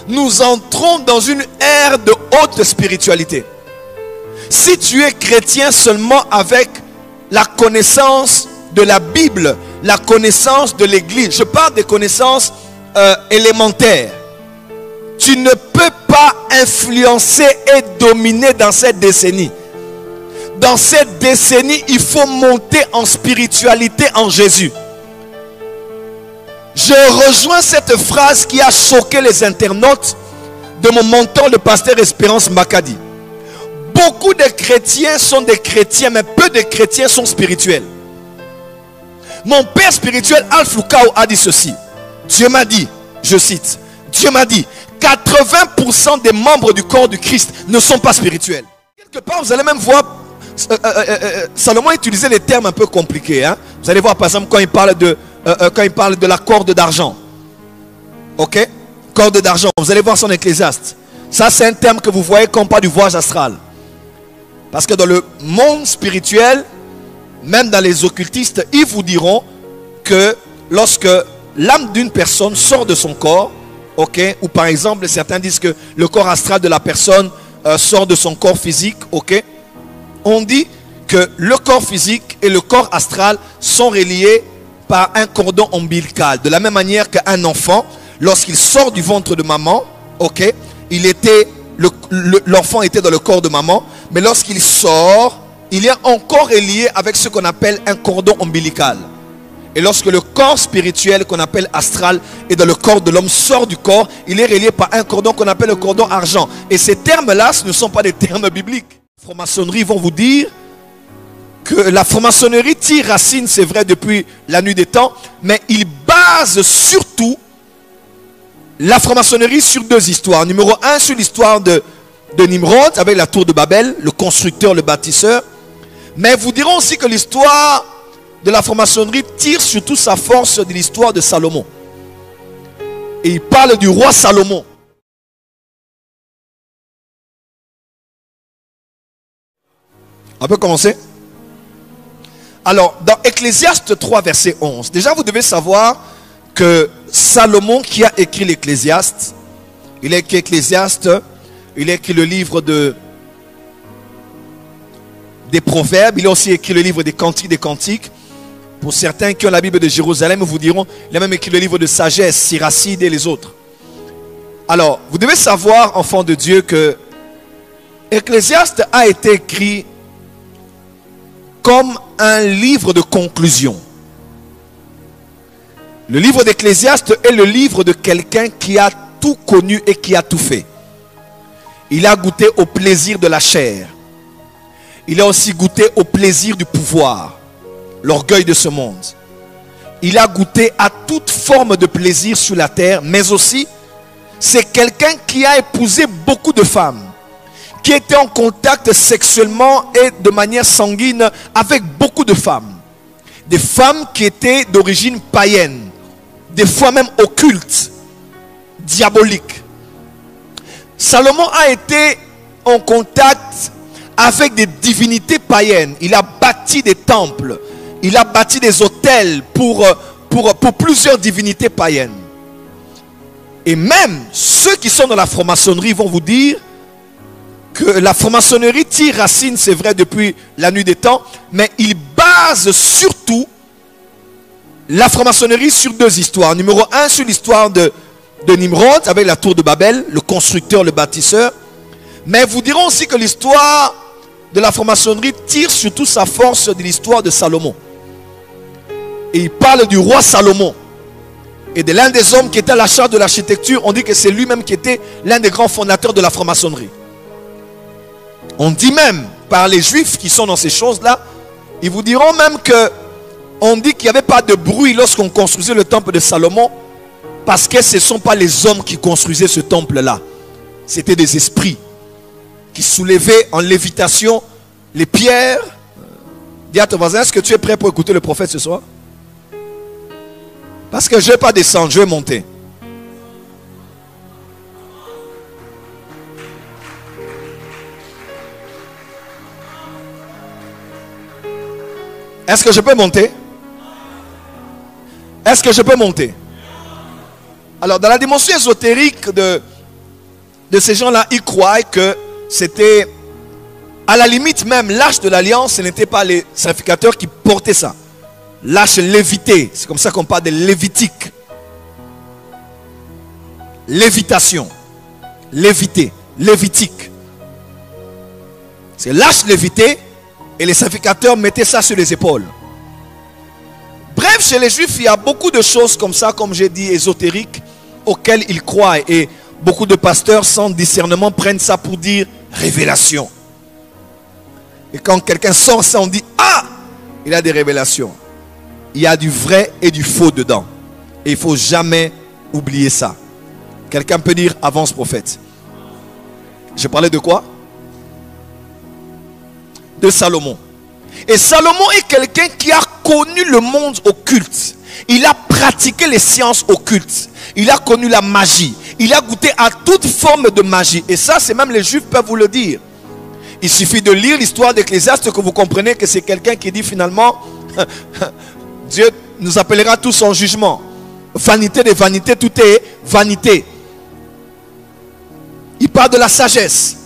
nous entrons dans une ère de haute spiritualité. Si tu es chrétien seulement avec la connaissance de la Bible, la connaissance de l'Église, je parle des connaissances élémentaires, tu ne peux pas influencer et dominer dans cette décennie. Dans cette décennie, il faut monter en spiritualité en Jésus. Je rejoins cette phrase qui a choqué les internautes de mon mentor, le pasteur Espérance Makadi. Beaucoup de chrétiens sont des chrétiens, mais peu de chrétiens sont spirituels. Mon père spirituel, Alf Lukao, a dit ceci. Dieu m'a dit, je cite, Dieu m'a dit, 80% des membres du corps du Christ ne sont pas spirituels. Quelque part, vous allez même voir, Salomon utilisait des termes un peu compliqués. Hein? Vous allez voir, par exemple, quand il parle de la corde d'argent. Ok? Corde d'argent. Vous allez voir son Ecclésiaste. Ça, c'est un terme que vous voyez comme pas du voyage astral. Parce que dans le monde spirituel, même dans les occultistes, ils vous diront que lorsque l'âme d'une personne sort de son corps, ok, ou par exemple, certains disent que le corps astral de la personne sort de son corps physique, ok, on dit que le corps physique et le corps astral sont reliés par un cordon ombilical. De la même manière qu'un enfant, lorsqu'il sort du ventre de maman, ok, l'enfant était dans le corps de maman, mais lorsqu'il sort, il est encore relié avec ce qu'on appelle un cordon ombilical. Et lorsque le corps spirituel qu'on appelle astral est dans le corps de l'homme sort du corps, il est relié par un cordon qu'on appelle le cordon argent. Et ces termes-là, ce ne sont pas des termes bibliques. Les francs-maçonneries vont vous dire que la franc-maçonnerie tire racine, c'est vrai, depuis la nuit des temps, mais il base surtout la franc-maçonnerie sur deux histoires. Numéro 1, sur l'histoire de Nimrod, avec la tour de Babel, le constructeur, le bâtisseur. Mais vous dirons aussi que l'histoire de la franc-maçonnerie tire surtout sa force de l'histoire de Salomon. Et il parle du roi Salomon. On peut commencer? Alors, dans Ecclésiaste 3, verset 11, déjà vous devez savoir que Salomon, qui a écrit l'Ecclésiaste, il a écrit Ecclésiaste, il a écrit le livre des Proverbes, il a aussi écrit le livre des Cantiques. Pour certains qui ont la Bible de Jérusalem, vous diront, il a même écrit le livre de sagesse, Siracide et les autres. Alors, vous devez savoir, enfants de Dieu, que Ecclésiaste a été écrit comme un livre de conclusion. Le livre d'Ecclésiaste est le livre de quelqu'un qui a tout connu et qui a tout fait. Il a goûté au plaisir de la chair. Il a aussi goûté au plaisir du pouvoir, l'orgueil de ce monde. Il a goûté à toute forme de plaisir sur la terre, mais aussi, c'est quelqu'un qui a épousé beaucoup de femmes, qui était en contact sexuellement et de manière sanguine avec beaucoup de femmes. Des femmes qui étaient d'origine païenne, des fois même occultes, diaboliques. Salomon a été en contact avec des divinités païennes. Il a bâti des temples, il a bâti des hôtels pour plusieurs divinités païennes. Et même ceux qui sont dans la franc-maçonnerie vont vous dire que la franc-maçonnerie tire racine, c'est vrai, depuis la nuit des temps, mais il base surtout la franc-maçonnerie sur deux histoires. Numéro 1, sur l'histoire de Nimrod, avec la tour de Babel, le constructeur, le bâtisseur. Mais vous dirons aussi que l'histoire de la franc-maçonnerie tire surtout sa force de l'histoire de Salomon. Et il parle du roi Salomon. Et de l'un des hommes qui était à la charge de l'architecture. On dit que c'est lui-même qui était l'un des grands fondateurs de la franc-maçonnerie. On dit même, par les juifs qui sont dans ces choses-là, ils vous diront même que on dit qu'il n'y avait pas de bruit lorsqu'on construisait le temple de Salomon, parce que ce ne sont pas les hommes qui construisaient ce temple-là. C'était des esprits qui soulevaient en lévitation les pierres. Dis à ton voisin, est-ce que tu es prêt pour écouter le prophète ce soir? Parce que je ne vais pas descendre, je vais monter. Est-ce que je peux monter? Est-ce que je peux monter? Alors, dans la dimension ésotérique de ces gens-là, ils croient que c'était, à la limite même, l'arche de l'alliance, ce n'était pas les sacrificateurs qui portaient ça. L'arche lévitée, c'est comme ça qu'on parle de lévitique. Lévitation, lévité, lévitique. C'est l'arche lévitée et les sacrificateurs mettaient ça sur les épaules. Bref, chez les Juifs, il y a beaucoup de choses comme ça, comme j'ai dit, ésotériques, auxquelles ils croient. Et beaucoup de pasteurs, sans discernement, prennent ça pour dire révélation. Et quand quelqu'un sort ça, on dit ah, il a des révélations. Il y a du vrai et du faux dedans. Et il ne faut jamais oublier ça. Quelqu'un peut dire avance prophète. Je parlais de quoi? De Salomon. Et Salomon est quelqu'un qui a connu le monde occulte. Il a pratiqué les sciences occultes. Il a connu la magie. Il a goûté à toute forme de magie. Et ça, c'est même les Juifs peuvent vous le dire. Il suffit de lire l'histoire d'Ecclésiaste que vous comprenez que c'est quelqu'un qui dit finalement Dieu nous appellera tous en jugement. Vanité des vanités, tout est vanité. Il parle de la sagesse.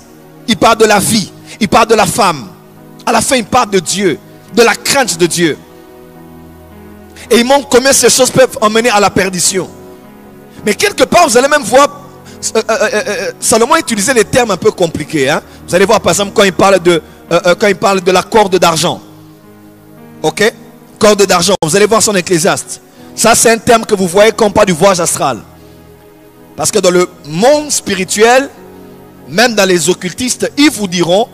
Il parle de la vie. Il parle de la femme. À la fin, il parle de Dieu, de la crainte de Dieu. Et il montre combien ces choses peuvent emmener à la perdition. Mais quelque part, vous allez même voir, Salomon utilisait des termes un peu compliqués. Hein? Vous allez voir, par exemple, quand il parle de la corde d'argent. Ok? Corde d'argent. Vous allez voir son Ecclésiaste. Ça, c'est un terme que vous voyez quand on parle du voyage astral. Parce que dans le monde spirituel, même dans les occultistes, ils vous diront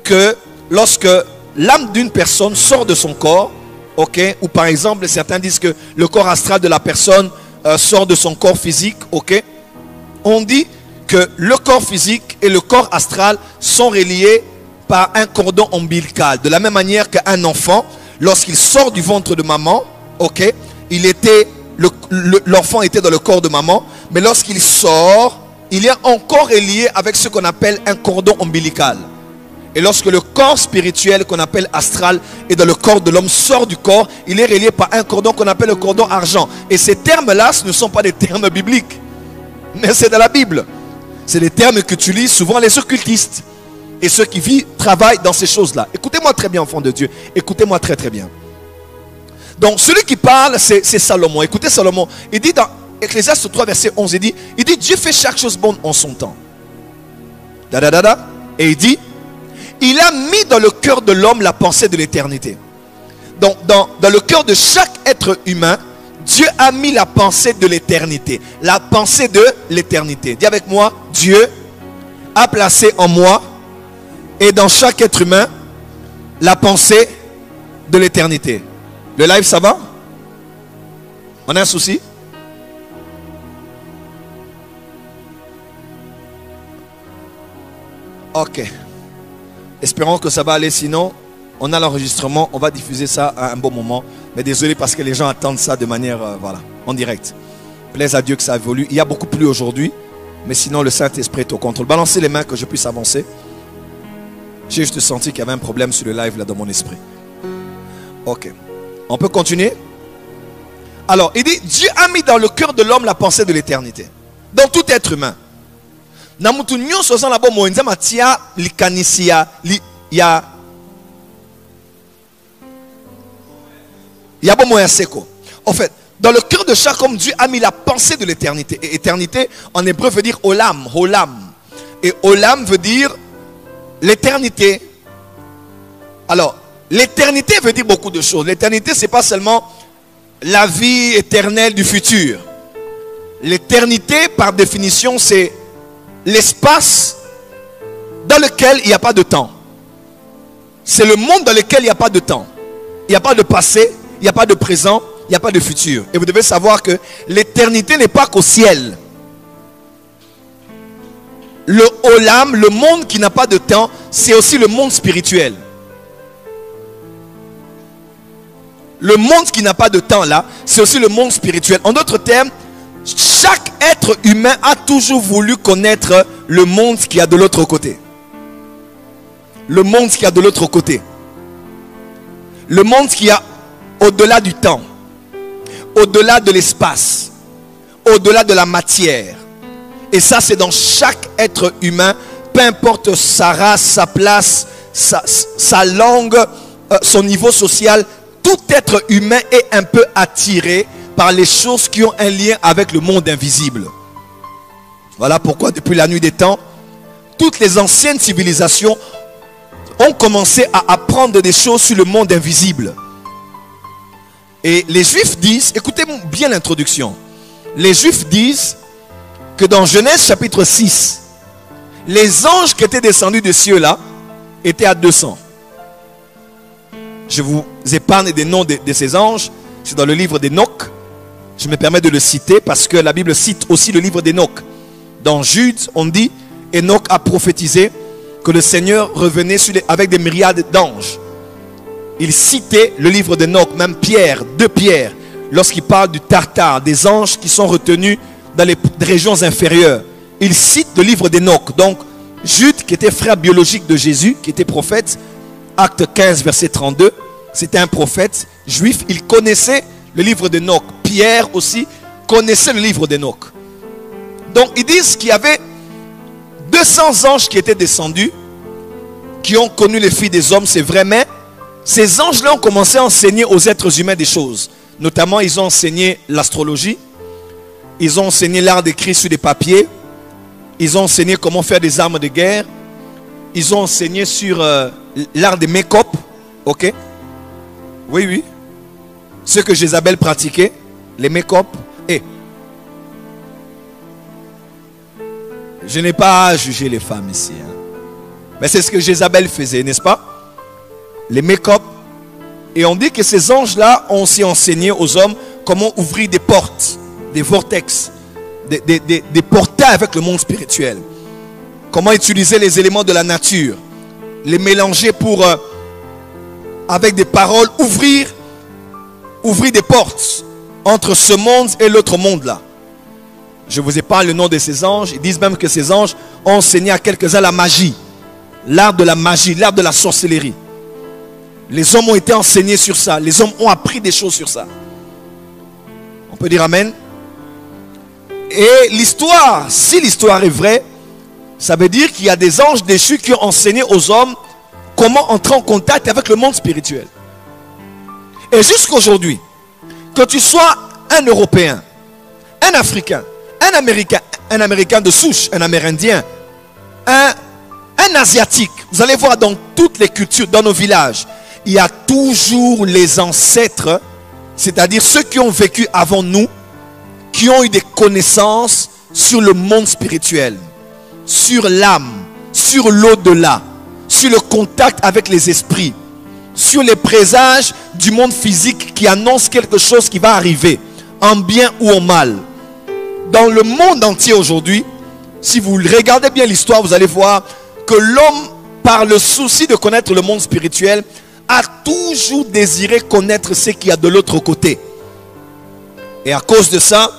que lorsque l'âme d'une personne sort de son corps, ok, ou par exemple certains disent que le corps astral de la personne sort de son corps physique, ok, on dit que le corps physique et le corps astral sont reliés par un cordon ombilical. De la même manière qu'un enfant, lorsqu'il sort du ventre de maman, ok, l'enfant était dans le corps de maman, mais lorsqu'il sort, il est encore relié avec ce qu'on appelle un cordon ombilical. Et lorsque le corps spirituel qu'on appelle astral est dans le corps de l'homme sort du corps, il est relié par un cordon qu'on appelle le cordon argent. Et ces termes-là, ce ne sont pas des termes bibliques, mais c'est de la Bible. C'est des termes qu'utilisent souvent les occultistes. Et ceux qui travaillent dans ces choses-là. Écoutez-moi très bien, enfants de Dieu. Écoutez-moi très très bien. Donc celui qui parle, c'est Salomon. Écoutez Salomon. Il dit dans Ecclésiaste 3, verset 11, il dit Dieu fait chaque chose bonne en son temps. Et il dit, il a mis dans le cœur de l'homme la pensée de l'éternité. Donc dans le cœur de chaque être humain, Dieu a mis la pensée de l'éternité. La pensée de l'éternité. Dis avec moi, Dieu a placé en moi et dans chaque être humain la pensée de l'éternité. Le live, ça va? On a un souci? Ok. Espérons que ça va aller, sinon on a l'enregistrement, on va diffuser ça à un bon moment. Mais désolé parce que les gens attendent ça de manière, voilà, en direct. Plaise à Dieu que ça évolue. Il y a beaucoup plus aujourd'hui, mais sinon le Saint-Esprit est au contrôle. Balancez les mains que je puisse avancer. J'ai juste senti qu'il y avait un problème sur le live là dans mon esprit. Ok. On peut continuer? Alors, il dit, Dieu a mis dans le cœur de l'homme la pensée de l'éternité. Dans tout être humain. En fait, dans le cœur de chaque homme, Dieu a mis la pensée de l'éternité. Et éternité, en hébreu, veut dire olam, olam. Et olam veut dire l'éternité. Alors, l'éternité veut dire beaucoup de choses. L'éternité, ce n'est pas seulement la vie éternelle du futur. L'éternité, par définition, c'est l'espace dans lequel il n'y a pas de temps. C'est le monde dans lequel il n'y a pas de temps. Il n'y a pas de passé, il n'y a pas de présent, il n'y a pas de futur. Et vous devez savoir que l'éternité n'est pas qu'au ciel. Le olam, le monde qui n'a pas de temps, c'est aussi le monde spirituel. Le monde qui n'a pas de temps là, c'est aussi le monde spirituel. En d'autres termes, chaque être humain a toujours voulu connaître le monde qui a de l'autre côté. Le monde qui a de l'autre côté. Le monde qui a au-delà du temps, au-delà de l'espace, au-delà de la matière. Et ça, c'est dans chaque être humain, peu importe sa race, sa place, sa langue, son niveau social. Tout être humain est un peu attiré par les choses qui ont un lien avec le monde invisible. Voilà pourquoi depuis la nuit des temps, toutes les anciennes civilisations ont commencé à apprendre des choses sur le monde invisible. Et les Juifs disent, écoutez bien l'introduction, les Juifs disent que dans Genèse chapitre 6, les anges qui étaient descendus de cieux là étaient à 200. Je vous épargne des noms de ces anges, c'est dans le livre d'Enoch. Je me permets de le citer parce que la Bible cite aussi le livre d'Enoch. Dans Jude, on dit, Enoch a prophétisé que le Seigneur revenait avec des myriades d'anges. Il citait le livre d'Enoch, même Pierre, 2 Pierre, lorsqu'il parle du Tartare, des anges qui sont retenus dans les régions inférieures. Il cite le livre d'Enoch. Donc, Jude, qui était frère biologique de Jésus, qui était prophète, acte 15, verset 32, c'était un prophète juif, il connaissait le livre d'Enoch. Pierre aussi connaissait le livre d'Enoch. Donc, ils disent qu'il y avait 200 anges qui étaient descendus, qui ont connu les filles des hommes, c'est vrai, mais ces anges-là ont commencé à enseigner aux êtres humains des choses. Notamment, ils ont enseigné l'astrologie, ils ont enseigné l'art d'écrire sur des papiers, ils ont enseigné comment faire des armes de guerre, ils ont enseigné sur l'art des make-up, ok? Oui, oui. Ce que Jézabel pratiquait, les make-up. Et je n'ai pas à juger les femmes ici, hein. Mais c'est ce que Jézabel faisait, n'est-ce pas? Les make-up. Et on dit que ces anges-là ont aussi enseigné aux hommes comment ouvrir des portes, des vortex, des portails avec le monde spirituel. Comment utiliser les éléments de la nature, les mélanger pour, avec des paroles, ouvrir des portes entre ce monde et l'autre monde là. Je vous épargne le nom de ces anges. Ils disent même que ces anges ont enseigné à quelques-uns la magie, l'art de la magie, l'art de la sorcellerie. Les hommes ont été enseignés sur ça. Les hommes ont appris des choses sur ça. On peut dire amen. Et l'histoire, si l'histoire est vraie, ça veut dire qu'il y a des anges déchus qui ont enseigné aux hommes comment entrer en contact avec le monde spirituel. Et jusqu'aujourd'hui, que tu sois un Européen, un Africain, un Américain de souche, un Amérindien, un Asiatique, vous allez voir dans toutes les cultures, dans nos villages, il y a toujours les ancêtres, c'est-à-dire ceux qui ont vécu avant nous, qui ont eu des connaissances sur le monde spirituel, sur l'âme, sur l'au-delà, sur le contact avec les esprits, sur les présages du monde physique qui annoncent quelque chose qui va arriver, en bien ou en mal. Dans le monde entier aujourd'hui, si vous regardez bien l'histoire, vous allez voir que l'homme, par le souci de connaître le monde spirituel, a toujours désiré connaître ce qu'il y a de l'autre côté. Et à cause de ça,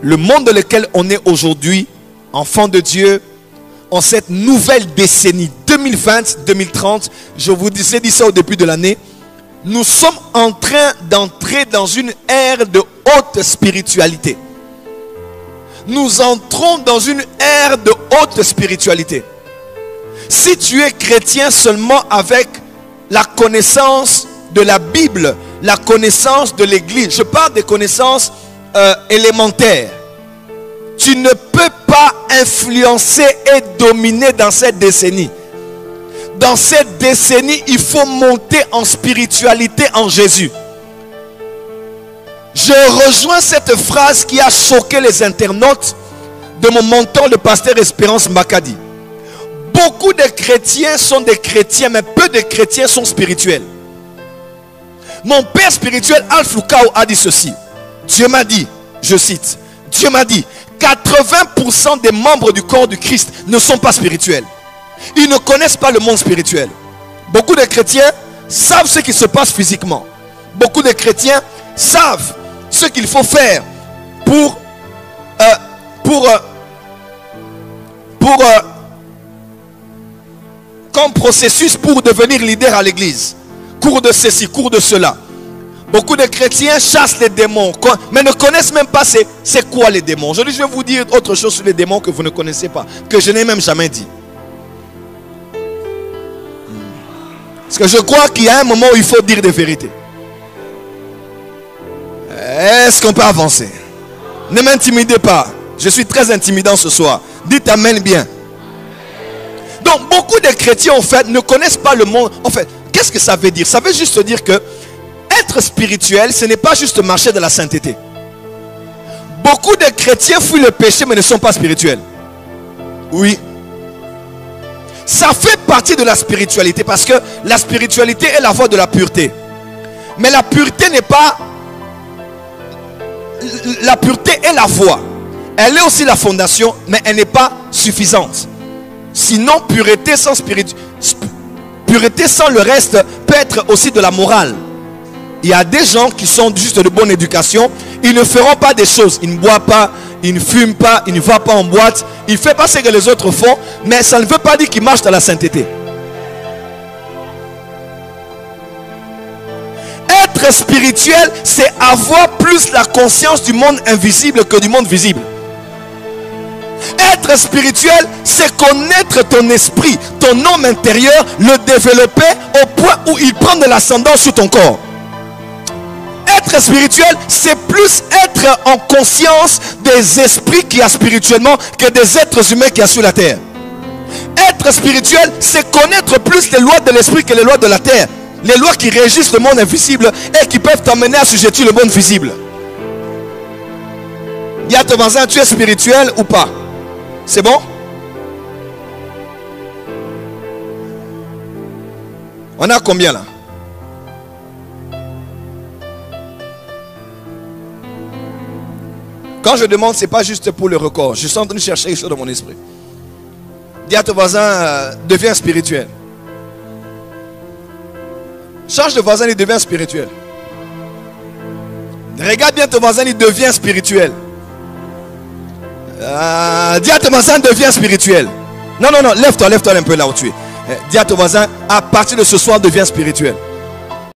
le monde dans lequel on est aujourd'hui, enfants de Dieu, en cette nouvelle décennie 2020-2030, je vous disais ça au début de l'année, nous sommes en train d'entrer dans une ère de haute spiritualité. Nous entrons dans une ère de haute spiritualité. Si tu es chrétien seulement avec la connaissance de la Bible, la connaissance de l'Église, je parle des connaissances élémentaires, tu ne peux pas influencer et dominer dans cette décennie. Dans cette décennie, il faut monter en spiritualité en Jésus. Je rejoins cette phrase qui a choqué les internautes de mon mentor, le pasteur Espérance Makadi. Beaucoup de chrétiens sont des chrétiens, mais peu de chrétiens sont spirituels. Mon père spirituel, Alf Lukao, a dit ceci. Dieu m'a dit, je cite, Dieu m'a dit, 80% des membres du corps du Christ ne sont pas spirituels. Ils ne connaissent pas le monde spirituel. Beaucoup de chrétiens savent ce qui se passe physiquement. Beaucoup de chrétiens savent ce qu'il faut faire comme processus pour devenir leader à l'église. Cours de ceci, cours de cela. Beaucoup de chrétiens chassent les démons, mais ne connaissent même pas c'est quoi les démons. Aujourd'hui, je vais vous dire autre chose sur les démons que vous ne connaissez pas, que je n'ai même jamais dit. Parce que je crois qu'il y a un moment où il faut dire des vérités. Est-ce qu'on peut avancer? Ne m'intimidez pas. Je suis très intimidant ce soir. Dites amen bien. Donc, beaucoup de chrétiens, en fait, ne connaissent pas le monde. En fait, qu'est-ce que ça veut dire? Ça veut juste dire que être spirituel, ce n'est pas juste marcher dans la sainteté. Beaucoup de chrétiens fuient le péché, mais ne sont pas spirituels. Oui. Ça fait partie de la spiritualité, parce que la spiritualité est la voie de la pureté. Mais la pureté n'est pas... La pureté est la voie. Elle est aussi la fondation, mais elle n'est pas suffisante. Sinon, pureté sans pureté sans le reste peut être aussi de la morale. Il y a des gens qui sont juste de bonne éducation. Ils ne feront pas des choses. Ils ne boivent pas, ils ne fument pas, ils ne vont pas en boîte. Ils ne font pas ce que les autres font. Mais ça ne veut pas dire qu'ils marchent dans la sainteté. Être spirituel, c'est avoir plus la conscience du monde invisible que du monde visible. Être spirituel, c'est connaître ton esprit, ton homme intérieur, le développer au point où il prend de l'ascendance sur ton corps. Être spirituel, c'est plus être en conscience des esprits qu'il y a spirituellement que des êtres humains qu'il y a sur la terre. Être spirituel, c'est connaître plus les lois de l'esprit que les lois de la terre. Les lois qui régissent le monde invisible et qui peuvent t'emmener à assujettir le monde visible. Dis à ton voisin, tu es spirituel ou pas? C'est bon? On a combien là? Quand je demande, ce n'est pas juste pour le record. Je suis en train de chercher quelque chose dans mon esprit. Dis à ton voisin, deviens spirituel. Change de voisin, il devient spirituel. Regarde bien ton voisin, il devient spirituel. Dis à ton voisin, deviens spirituel. Non, lève-toi un peu là où tu es. Dis à ton voisin, à partir de ce soir, deviens spirituel.